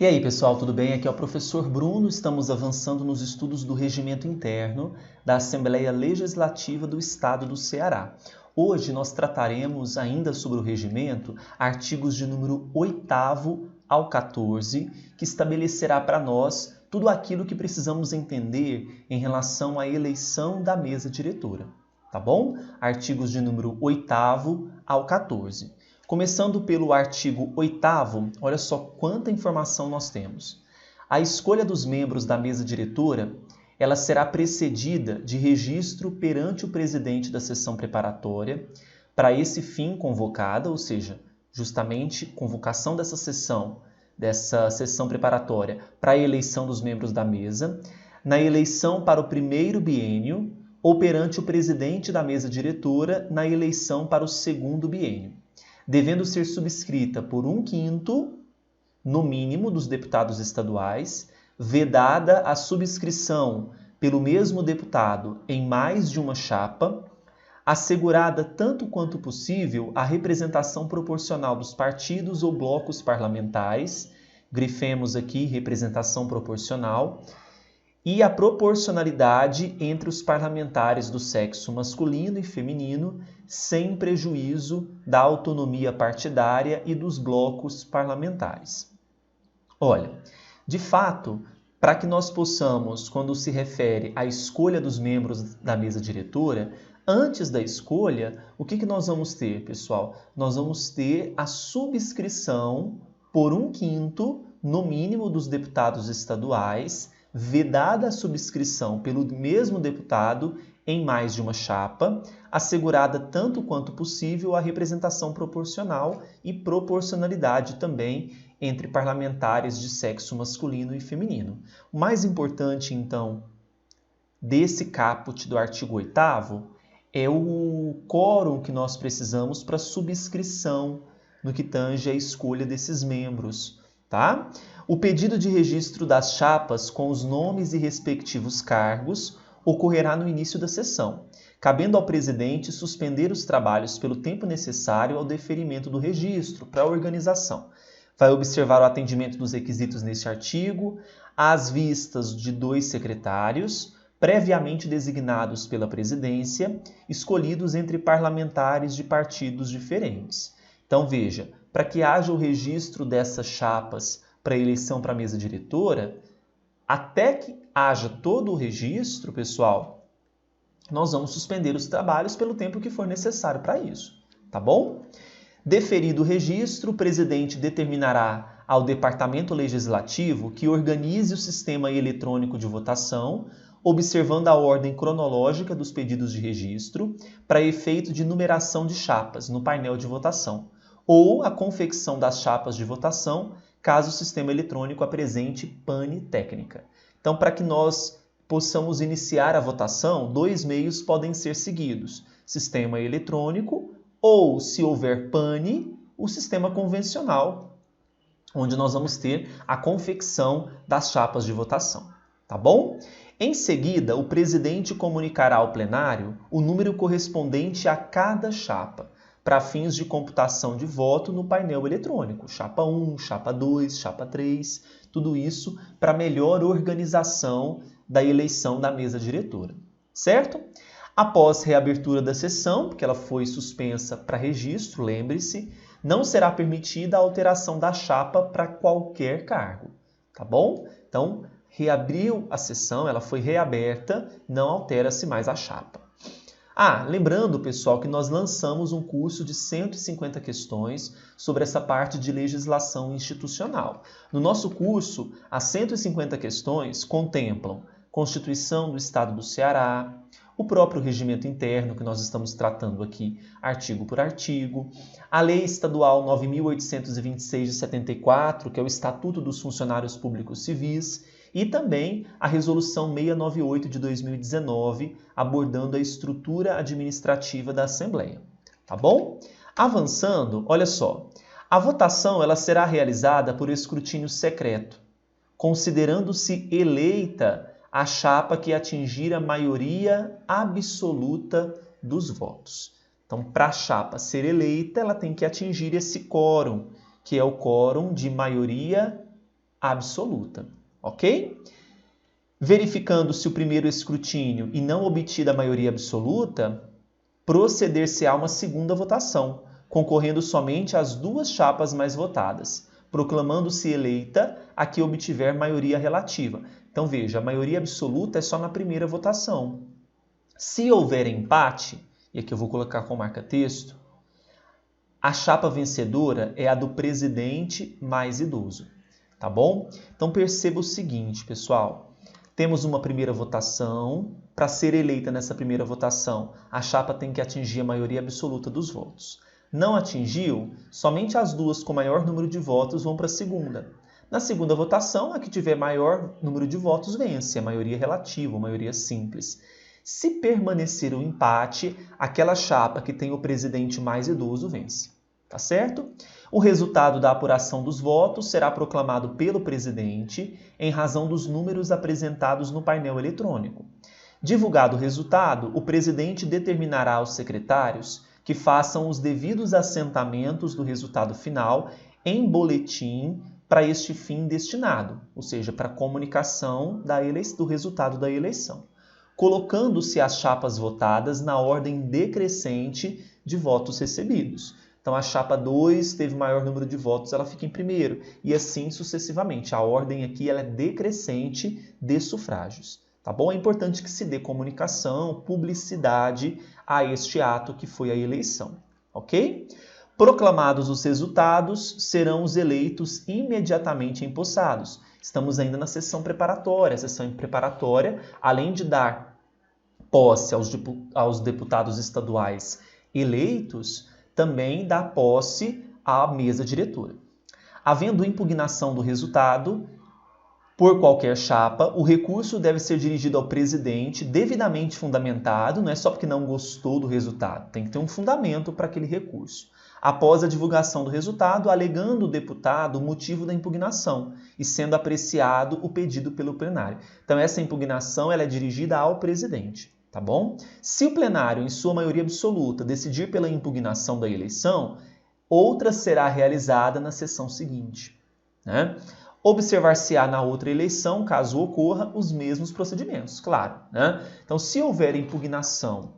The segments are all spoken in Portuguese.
E aí, pessoal, tudo bem? Aqui é o professor Bruno. Estamos avançando nos estudos do Regimento Interno da Assembleia Legislativa do Estado do Ceará. Hoje nós trataremos ainda sobre o regimento, artigos de número 8º ao 14, que estabelecerá para nós tudo aquilo que precisamos entender em relação à eleição da mesa diretora. Tá bom? Artigos de número 8º ao 14. Começando pelo artigo 8º, olha só quanta informação nós temos. A escolha dos membros da mesa diretora, ela será precedida de registro perante o presidente da sessão preparatória, para esse fim convocada, ou seja, justamente convocação dessa sessão preparatória para a eleição dos membros da mesa, na eleição para o primeiro biênio ou perante o presidente da mesa diretora na eleição para o segundo biênio, devendo ser subscrita por 1/5, no mínimo, dos deputados estaduais, vedada a subscrição pelo mesmo deputado em mais de uma chapa, assegurada tanto quanto possível a representação proporcional dos partidos ou blocos parlamentares, grifemos aqui representação proporcional, e a proporcionalidade entre os parlamentares do sexo masculino e feminino, sem prejuízo da autonomia partidária e dos blocos parlamentares. Olha, de fato, para que nós possamos, quando se refere à escolha dos membros da mesa diretora, antes da escolha, o que nós vamos ter, pessoal? Nós vamos ter a subscrição por 1/5, no mínimo, dos deputados estaduais, vedada a subscrição pelo mesmo deputado em mais de uma chapa, assegurada tanto quanto possível a representação proporcional e proporcionalidade também entre parlamentares de sexo masculino e feminino. O mais importante, então, desse caput do artigo 8º é o quórum que nós precisamos para subscrição no que tange à escolha desses membros, tá? O pedido de registro das chapas com os nomes e respectivos cargos ocorrerá no início da sessão, cabendo ao presidente suspender os trabalhos pelo tempo necessário ao deferimento do registro para a organização. Vai observar o atendimento dos requisitos neste artigo, às vistas de 2 secretários, previamente designados pela presidência, escolhidos entre parlamentares de partidos diferentes. Então, veja, para que haja o registro dessas chapas para a eleição para a mesa diretora, até que haja todo o registro, pessoal, nós vamos suspender os trabalhos pelo tempo que for necessário para isso, tá bom? Deferido o registro, o presidente determinará ao Departamento Legislativo que organize o sistema eletrônico de votação, observando a ordem cronológica dos pedidos de registro, para efeito de numeração de chapas no painel de votação, ou a confecção das chapas de votação, caso o sistema eletrônico apresente pane técnica. Então, para que nós possamos iniciar a votação, 2 meios podem ser seguidos: sistema eletrônico ou, se houver pane, o sistema convencional, onde nós vamos ter a confecção das chapas de votação. Tá bom? Em seguida, o presidente comunicará ao plenário o número correspondente a cada chapa, para fins de computação de voto no painel eletrônico, chapa 1, chapa 2, chapa 3, tudo isso para melhor organização da eleição da mesa diretora, certo? Após reabertura da sessão, porque ela foi suspensa para registro, lembre-se, não será permitida a alteração da chapa para qualquer cargo, tá bom? Então, reabriu a sessão, ela foi reaberta, não altera-se mais a chapa. Lembrando, pessoal, que nós lançamos um curso de 150 questões sobre essa parte de legislação institucional. No nosso curso, as 150 questões contemplam Constituição do Estado do Ceará, o próprio regimento interno que nós estamos tratando aqui, artigo por artigo, a Lei Estadual 9.826 de 74, que é o Estatuto dos Funcionários Públicos Civis, e também a Resolução 698 de 2019, abordando a estrutura administrativa da Assembleia. Tá bom? Avançando, olha só, a votação ela será realizada por escrutínio secreto, considerando-se eleita a chapa que atingir a maioria absoluta dos votos. Então, para a chapa ser eleita, ela tem que atingir esse quórum, que é o quórum de maioria absoluta, ok? Verificando-se o primeiro escrutínio e não obtida a maioria absoluta, proceder-se-á uma segunda votação, concorrendo somente as duas chapas mais votadas, proclamando-se eleita a que obtiver maioria relativa. Então veja, a maioria absoluta é só na primeira votação. Se houver empate, e aqui eu vou colocar com marca-texto, a chapa vencedora é a do presidente mais idoso, tá bom? Então perceba o seguinte, pessoal. Temos uma primeira votação. Para ser eleita nessa primeira votação, a chapa tem que atingir a maioria absoluta dos votos. Não atingiu, somente as duas com maior número de votos vão para a segunda. Na segunda votação, a que tiver maior número de votos vence, a maioria relativa, a maioria simples. Se permanecer o empate, aquela chapa que tem o presidente mais idoso vence. Tá certo? O resultado da apuração dos votos será proclamado pelo presidente em razão dos números apresentados no painel eletrônico. Divulgado o resultado, o presidente determinará aos secretários que façam os devidos assentamentos do resultado final em boletim para este fim destinado, ou seja, para a comunicação do resultado da eleição, colocando-se as chapas votadas na ordem decrescente de votos recebidos. Então, a chapa 2 teve maior número de votos, ela fica em primeiro, e assim sucessivamente. A ordem aqui ela é decrescente de sufrágios. Tá bom? É importante que se dê comunicação, publicidade a este ato que foi a eleição. Ok? Proclamados os resultados, serão os eleitos imediatamente empossados. Estamos ainda na sessão preparatória. A sessão preparatória, além de dar posse aos deputados estaduais eleitos, também dá posse à mesa diretora. Havendo impugnação do resultado por qualquer chapa, o recurso deve ser dirigido ao presidente devidamente fundamentado, não é só porque não gostou do resultado, tem que ter um fundamento para aquele recurso. Após a divulgação do resultado, alegando o deputado o motivo da impugnação e sendo apreciado o pedido pelo plenário. Então essa impugnação ela é dirigida ao presidente. Tá bom? Se o plenário, em sua maioria absoluta, decidir pela impugnação da eleição, outra será realizada na sessão seguinte, né? Observar-se-á na outra eleição, caso ocorra, os mesmos procedimentos, claro, né? Então, se houver impugnação,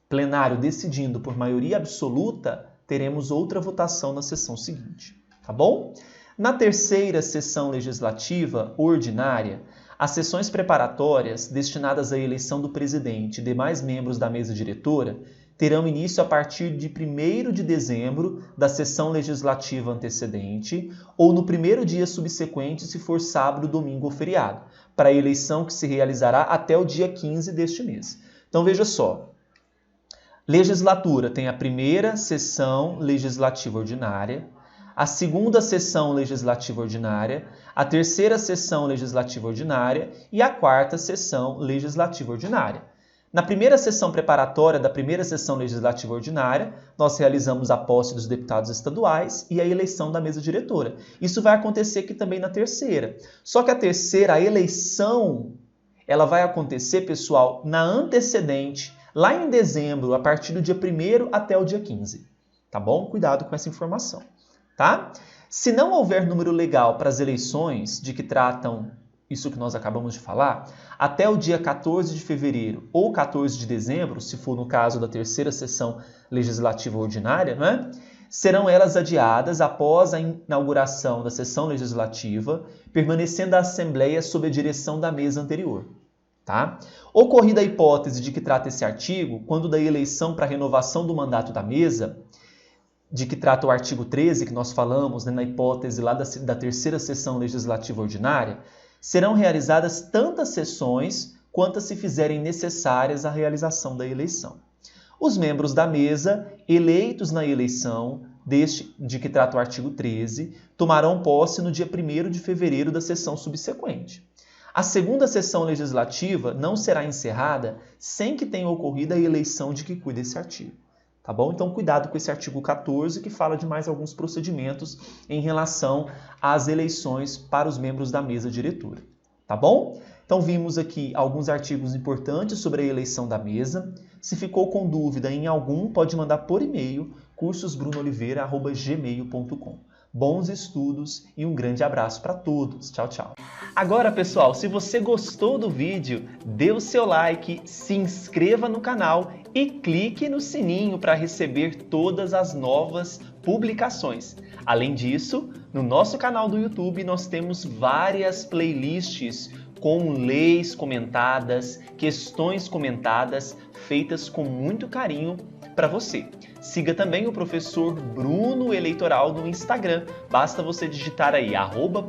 plenário decidindo por maioria absoluta, teremos outra votação na sessão seguinte, tá bom? Na terceira sessão legislativa ordinária, as sessões preparatórias destinadas à eleição do presidente e demais membros da mesa diretora terão início a partir de 1º de dezembro da sessão legislativa antecedente ou no primeiro dia subsequente, se for sábado, domingo ou feriado, para a eleição que se realizará até o dia 15 deste mês. Então veja só, legislatura tem a primeira sessão legislativa ordinária, a segunda sessão legislativa ordinária, a terceira sessão legislativa ordinária e a quarta sessão legislativa ordinária. Na primeira sessão preparatória da primeira sessão legislativa ordinária, nós realizamos a posse dos deputados estaduais e a eleição da mesa diretora. Isso vai acontecer aqui também na terceira. Só que a terceira, a eleição, ela vai acontecer, pessoal, na antecedente, lá em dezembro, a partir do dia 1º até o dia 15. Tá bom? Cuidado com essa informação. Tá? Se não houver número legal para as eleições de que tratam isso que nós acabamos de falar, até o dia 14 de fevereiro ou 14 de dezembro, se for no caso da terceira sessão legislativa ordinária, não é? Serão elas adiadas após a inauguração da sessão legislativa, permanecendo a Assembleia sob a direção da mesa anterior. Tá? Ocorrida a hipótese de que trata esse artigo, quando da eleição para renovação do mandato da mesa, de que trata o artigo 13, que nós falamos, né, na hipótese lá da terceira sessão legislativa ordinária, serão realizadas tantas sessões quantas se fizerem necessárias à realização da eleição. Os membros da mesa, eleitos na eleição, de que trata o artigo 13, tomarão posse no dia 1º de fevereiro da sessão subsequente. A segunda sessão legislativa não será encerrada sem que tenha ocorrido a eleição de que cuida esse artigo. Tá bom? Então, cuidado com esse artigo 14, que fala de mais alguns procedimentos em relação às eleições para os membros da mesa diretora. Tá bom? Então, vimos aqui alguns artigos importantes sobre a eleição da mesa. Se ficou com dúvida em algum, pode mandar por e-mail cursosbrunooliveira@gmail.com. Bons estudos e um grande abraço para todos. Tchau, tchau. Agora, pessoal, se você gostou do vídeo, dê o seu like, se inscreva no canal e clique no sininho para receber todas as novas publicações. Além disso, no nosso canal do YouTube nós temos várias playlists com leis comentadas, questões comentadas, feitas com muito carinho para você. Siga também o professor Bruno Eleitoral no Instagram. Basta você digitar aí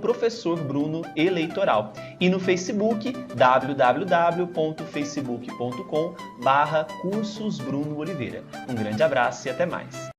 @professor Bruno Eleitoral. E no Facebook, www.facebook.com/cursos Bruno Oliveira. Um grande abraço e até mais.